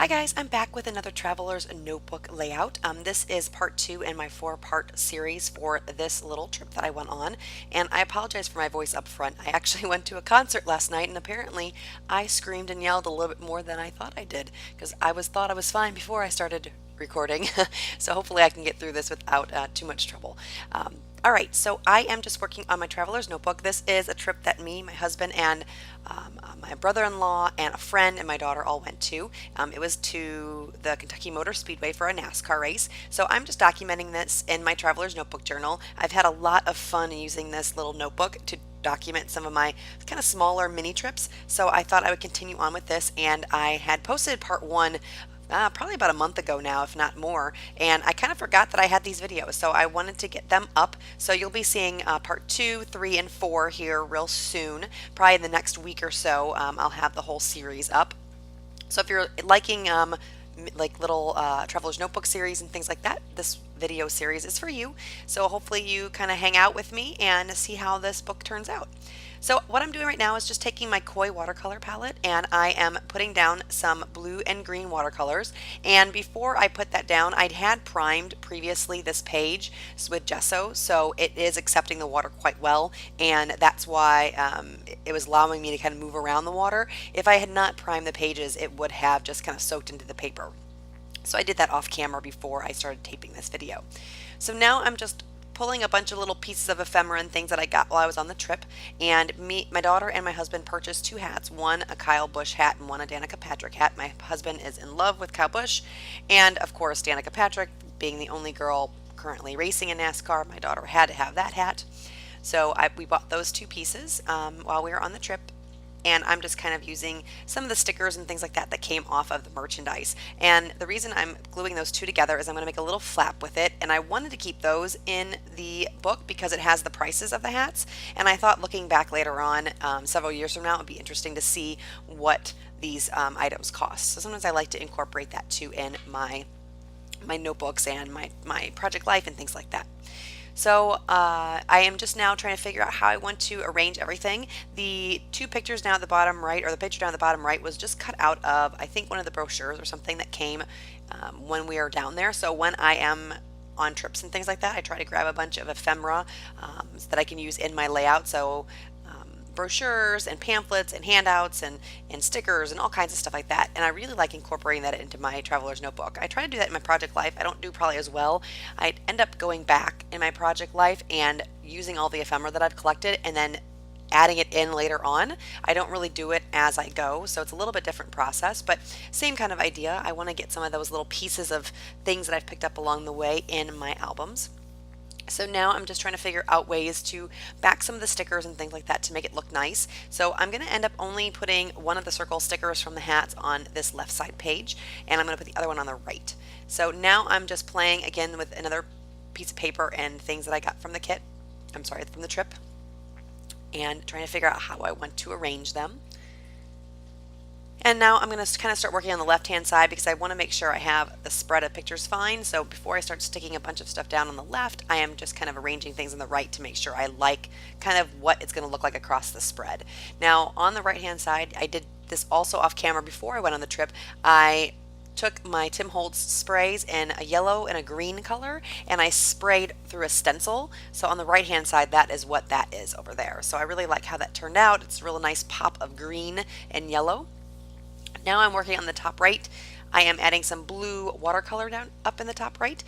Hi guys, I'm back with another Traveler's Notebook layout. This is part two in my four-part series for this little trip that I went on, and I apologize for my voice up front. I actually went to a concert last night, and apparently I screamed and yelled a little bit more than I thought I did, because thought I was fine before I started recording. So hopefully I can get through this without too much trouble. All right, so I am just working on my traveler's notebook. This is a trip that me, my husband, and my brother-in-law and a friend and my daughter all went to. It was to the Kentucky Motor Speedway for a NASCAR race. So I'm just documenting this in my traveler's notebook journal. I've had a lot of fun using this little notebook to document some of my kind of smaller mini trips. So I thought I would continue on with this, and I had posted part one probably about a month ago now, if not more, and I kind of forgot that I had these videos, so I wanted to get them up. So you'll be seeing part two, three, and four here real soon. Probably in the next week or so, I'll have the whole series up. So if you're liking like little traveler's notebook series and things like that, this video series is for you. So hopefully you kind of hang out with me and see how this book turns out. So what I'm doing right now is just taking my Koi watercolor palette, and I am putting down some blue and green watercolors. And before I put that down, I'd had primed previously this page with gesso, so it is accepting the water quite well, and that's why it was allowing me to kind of move around the water. If I had not primed the pages, it would have just kind of soaked into the paper. So I did that off camera before I started taping this video. So now I'm just pulling a bunch of little pieces of ephemera and things that I got while I was on the trip. And my daughter and my husband purchased two hats, one a Kyle Busch hat and one a Danica Patrick hat. My husband is in love with Kyle Busch, and of course Danica Patrick, being the only girl currently racing in NASCAR, my daughter had to have that hat. So we bought those two pieces while we were on the trip. And I'm just kind of using some of the stickers and things like that that came off of the merchandise. And the reason I'm gluing those two together is I'm going to make a little flap with it, and I wanted to keep those in the book because it has the prices of the hats, and I thought looking back later on, several years from now, it would be interesting to see what these items cost. So sometimes I like to incorporate that too in my notebooks and my project life and things like that. So I am just now trying to figure out how I want to arrange everything. The two pictures down at the bottom right, or the picture down at the bottom right, was just cut out of, I think, one of the brochures or something that came when we are down there. So when I am on trips and things like that, I try to grab a bunch of ephemera that I can use in my layout. So brochures and pamphlets and handouts and stickers and all kinds of stuff like that. And I really like incorporating that into my traveler's notebook. I try to do that in my project life. I don't do probably as well. I end up going back in my project life and using all the ephemera that I've collected and then adding it in later on. I don't really do it as I go, so it's a little bit different process, but same kind of idea. I want to get some of those little pieces of things that I've picked up along the way in my albums. So now I'm just trying to figure out ways to back some of the stickers and things like that to make it look nice. So I'm going to end up only putting one of the circle stickers from the hats on this left side page, and I'm going to put the other one on the right. So now I'm just playing again with another piece of paper and things that I got from the kit. I'm sorry, from the trip, and trying to figure out how I want to arrange them. And now I'm going to kind of start working on the left-hand side because I want to make sure I have the spread of pictures fine. So before I start sticking a bunch of stuff down on the left, I am just kind of arranging things on the right to make sure I like kind of what it's going to look like across the spread. Now on the right-hand side, I did this also off camera before I went on the trip. I took my Tim Holtz sprays in a yellow and a green color, and I sprayed through a stencil. So on the right hand side, that is what that is over there. So I really like how that turned out. It's a real nice pop of green and yellow. Now I'm working on the top right. I am adding some blue watercolor down up in the top right,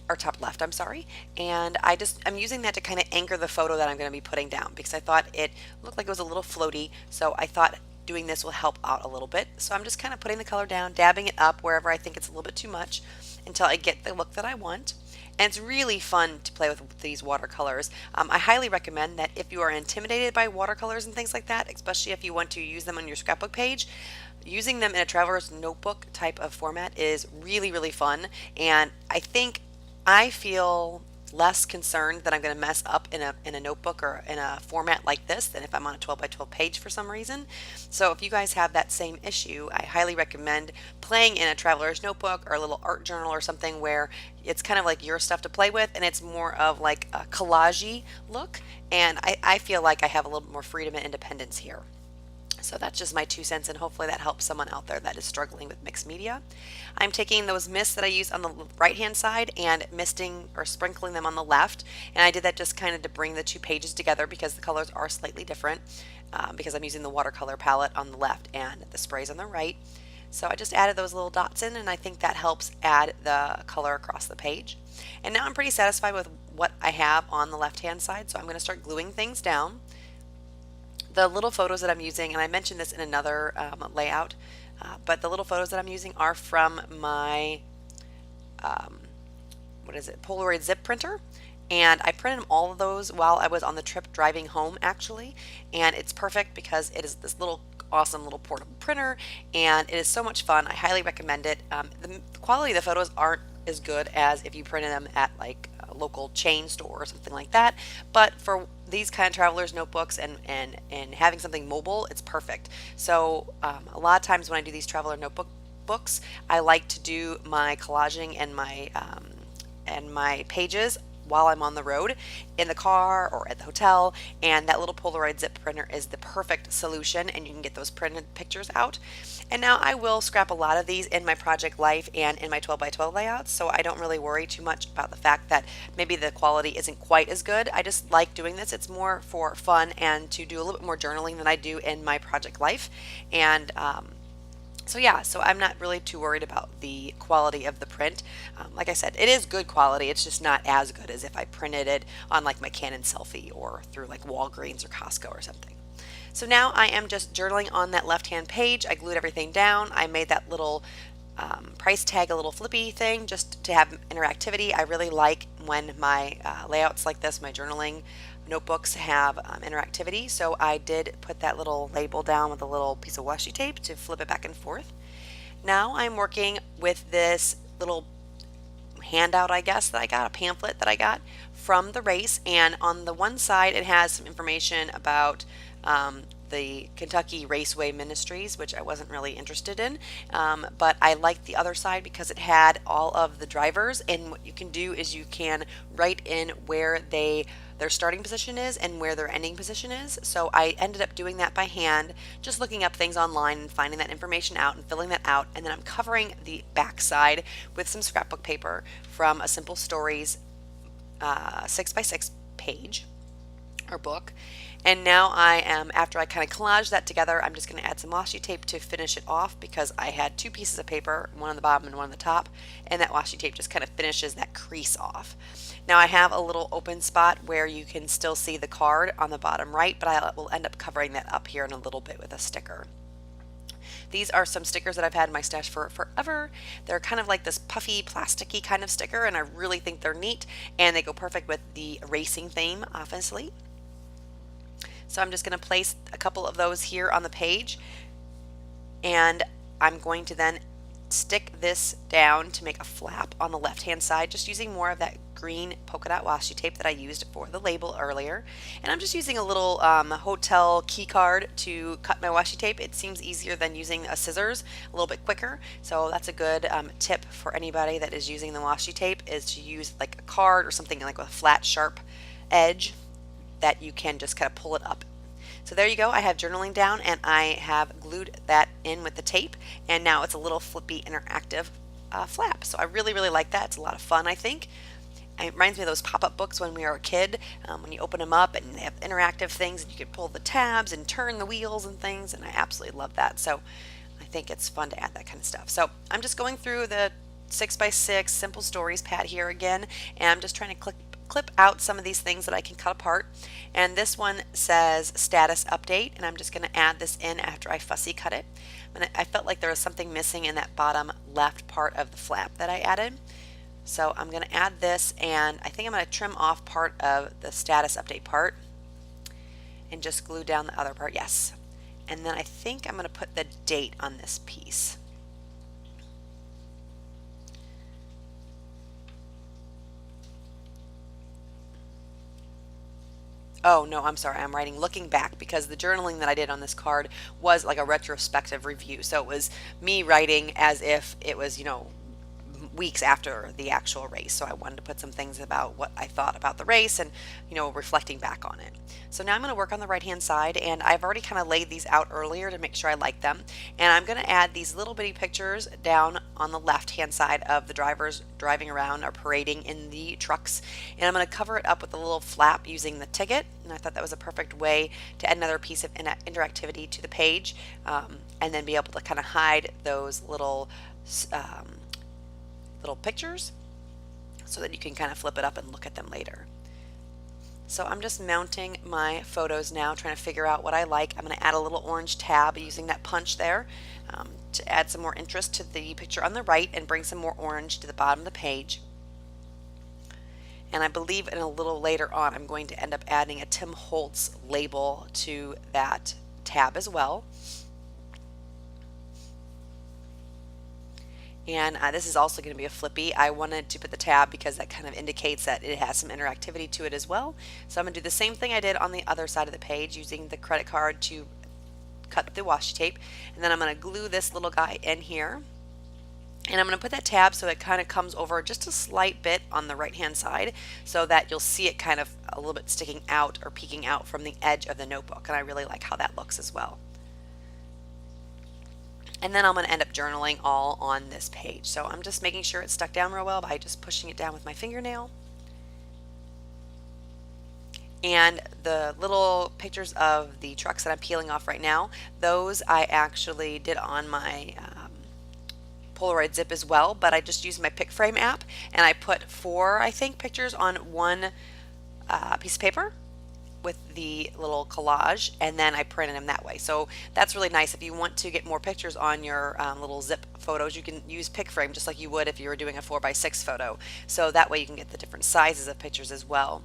or top left, I'm sorry. And I'm using that to kind of anchor the photo that I'm going to be putting down because I thought it looked like it was a little floaty. So I thought doing this will help out a little bit. So I'm just kind of putting the color down, dabbing it up wherever I think it's a little bit too much until I get the look that I want. And it's really fun to play with these watercolors. I highly recommend that if you are intimidated by watercolors and things like that, especially if you want to use them on your scrapbook page, using them in a traveler's notebook type of format is really, really fun. And I feel less concerned that I'm going to mess up in a notebook or in a format like this than if I'm on a 12 by 12 page for some reason. So if you guys have that same issue, I highly recommend playing in a traveler's notebook or a little art journal or something where it's kind of like your stuff to play with and it's more of like a collage-y look. And I feel like I have a little bit more freedom and independence here. So that's just my 2 cents, and hopefully that helps someone out there that is struggling with mixed media. I'm taking those mists that I use on the right hand side and misting or sprinkling them on the left. And I did that just kind of to bring the two pages together because the colors are slightly different, because I'm using the watercolor palette on the left and the sprays on the right. So I just added those little dots in, and I think that helps add the color across the page. And now I'm pretty satisfied with what I have on the left hand side, so I'm going to start gluing things down. The little photos that I'm using, and I mentioned this in another layout, but the little photos that I'm using are from my Polaroid zip printer. And I printed all of those while I was on the trip driving home, actually. And it's perfect because it is this little awesome little portable printer, and it is so much fun. I highly recommend it. The quality of the photos aren't as good as if you printed them at like a local chain store or something like that, but for these kind of travelers notebooks and having something mobile, it's perfect. So a lot of times when I do these traveler notebook books, I like to do my collaging and my pages while I'm on the road, in the car or at the hotel, and that little Polaroid zip printer is the perfect solution, and you can get those printed pictures out. And now I will scrap a lot of these in my Project Life and in my 12 by 12 layouts, so I don't really worry too much about the fact that maybe the quality isn't quite as good. I just like doing this. It's more for fun and to do a little bit more journaling than I do in my Project Life. And so yeah, so I'm not really too worried about the quality of the print. Like I said, it is good quality. It's just not as good as if I printed it on like my Canon Selphy or through like Walgreens or Costco or something. So now I am just journaling on that left-hand page. I glued everything down. I made that little price tag, a little flippy thing, just to have interactivity. I really like when my layouts like this, my journaling notebooks, have interactivity. So I did put that little label down with a little piece of washi tape to flip it back and forth. Now I'm working with this little handout, I guess, that I got, a pamphlet that I got from the race, and on the one side it has some information about the Kentucky Raceway Ministries, which I wasn't really interested in, but I liked the other side because it had all of the drivers, and what you can do is you can write in where their starting position is and where their ending position is. So I ended up doing that by hand, just looking up things online and finding that information out and filling that out, and then I'm covering the back side with some scrapbook paper from a Simple Stories 6x6 page or book. And now I am, after I kind of collage that together, I'm just going to add some washi tape to finish it off because I had two pieces of paper, one on the bottom and one on the top, and that washi tape just kind of finishes that crease off. Now I have a little open spot where you can still see the card on the bottom right, but I will end up covering that up here in a little bit with a sticker. These are some stickers that I've had in my stash for forever. They're kind of like this puffy, plasticky kind of sticker, and I really think they're neat, and they go perfect with the racing theme, obviously. So I'm just going to place a couple of those here on the page, and I'm going to then stick this down to make a flap on the left hand side, just using more of that green polka dot washi tape that I used for the label earlier. And I'm just using a little hotel key card to cut my washi tape. It seems easier than using a scissors, a little bit quicker. So that's a good tip for anybody that is using the washi tape, is to use like a card or something like with a flat sharp edge that you can just kind of pull it up. So there you go. I have journaling down, and I have glued that in with the tape, and now it's a little flippy interactive flap. So I really, really like that. It's a lot of fun, I think. It reminds me of those pop-up books when we were a kid, when you open them up and they have interactive things and you can pull the tabs and turn the wheels and things, and I absolutely love that. So I think it's fun to add that kind of stuff. So I'm just going through the 6x6 Simple Stories pad here again, and I'm just trying to clip out some of these things that I can cut apart. And this one says status update, and I'm just going to add this in after I fussy cut it. And I felt like there was something missing in that bottom left part of the flap that I added. So I'm going to add this, and I think I'm going to trim off part of the status update part and just glue down the other part. Yes. And then I think I'm going to put the date on this piece. Oh, no, I'm sorry. I'm writing looking back because the journaling that I did on this card was like a retrospective review. So it was me writing as if it was, weeks after the actual race. So I wanted to put some things about what I thought about the race and, reflecting back on it. So now I'm going to work on the right hand side, and I've already kind of laid these out earlier to make sure I like them. And I'm going to add these little bitty pictures down on the left hand side of the drivers driving around or parading in the trucks. And I'm going to cover it up with a little flap using the ticket. And I thought that was a perfect way to add another piece of interactivity to the page, and then be able to kind of hide those little pictures so that you can kind of flip it up and look at them later. So I'm just mounting my photos now, trying to figure out what I like. I'm going to add a little orange tab using that punch there, to add some more interest to the picture on the right and bring some more orange to the bottom of the page. And I believe in a little later on I'm going to end up adding a Tim Holtz label to that tab as well. And this is also going to be a flippy. I wanted to put the tab because that kind of indicates that it has some interactivity to it as well. So I'm going to do the same thing I did on the other side of the page, using the credit card to cut the washi tape. And then I'm going to glue this little guy in here. And I'm going to put that tab so it kind of comes over just a slight bit on the right hand side, so that you'll see it kind of a little bit sticking out or peeking out from the edge of the notebook. And I really like how that looks as well. And then I'm going to end up journaling all on this page. So I'm just making sure it's stuck down real well by just pushing it down with my fingernail. And the little pictures of the trucks that I'm peeling off right now, those I actually did on my Polaroid Zip as well, but I just used my PicFrame app, and I put 4, I think, pictures on one piece of paper with the little collage, and then I printed them that way. So that's really nice. If you want to get more pictures on your little zip photos, you can use PicFrame just like you would if you were doing a 4x6 photo. So that way you can get the different sizes of pictures as well,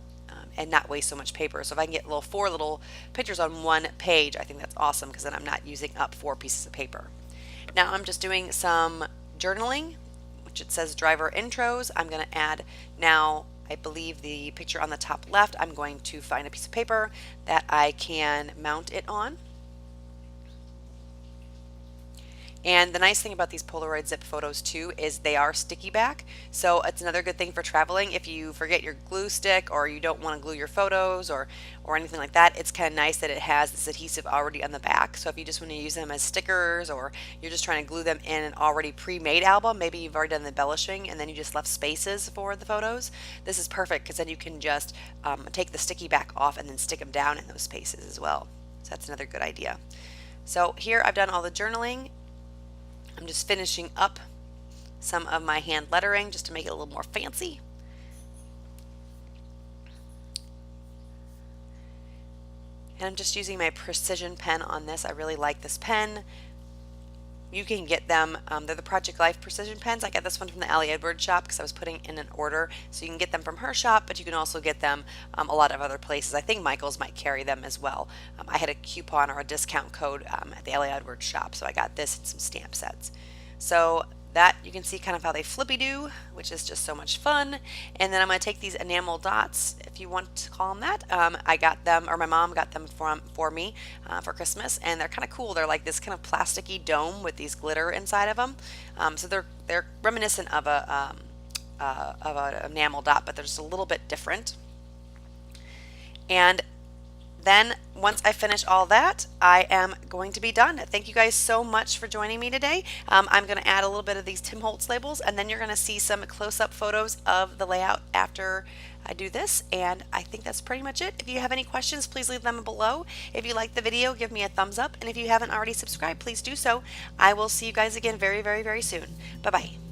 and not waste so much paper. So if I can get 4 little pictures on one page, I think that's awesome, because then I'm not using up 4 pieces of paper. Now I'm just doing some journaling, which it says driver intros. I'm going to add now, I believe, the picture on the top left. I'm going to find a piece of paper that I can mount it on. And the nice thing about these Polaroid Zip photos too is they are sticky back, so it's another good thing for traveling. If you forget your glue stick, or you don't want to glue your photos or anything like that, it's kind of nice that it has this adhesive already on the back. So if you just want to use them as stickers, or you're just trying to glue them in an already pre-made album, maybe you've already done the embellishing and then you just left spaces for the photos, this is perfect, because then you can just take the sticky back off and then stick them down in those spaces as well. So that's another good idea. So here I've done all the journaling. I'm just finishing up some of my hand lettering just to make it a little more fancy. And I'm just using my precision pen on this. I really like this pen. You can get them, they're the Project Life precision pens. I got this one from the Allie Edwards shop because I was putting in an order. So you can get them from her shop, but you can also get them a lot of other places. I think Michael's might carry them as well. I had a coupon or a discount code at the Allie Edwards shop, so I got this and some stamp sets. So that, you can see kind of how they flippy do, which is just so much fun. And then I'm going to take these enamel dots, if you want to call them that. I got them, or my mom got them for me for Christmas, and they're kind of cool. They're like this kind of plasticky dome with these glitter inside of them. So they're reminiscent of an enamel dot, but they're just a little bit different. And then once I finish all that, I am going to be done. Thank you guys so much for joining me today. I'm going to add a little bit of these Tim Holtz labels, and then you're going to see some close-up photos of the layout after I do this. And I think that's pretty much it. If you have any questions, please leave them below. If you like the video, give me a thumbs up. And if you haven't already subscribed, please do so. I will see you guys again very, very, very soon. Bye-bye.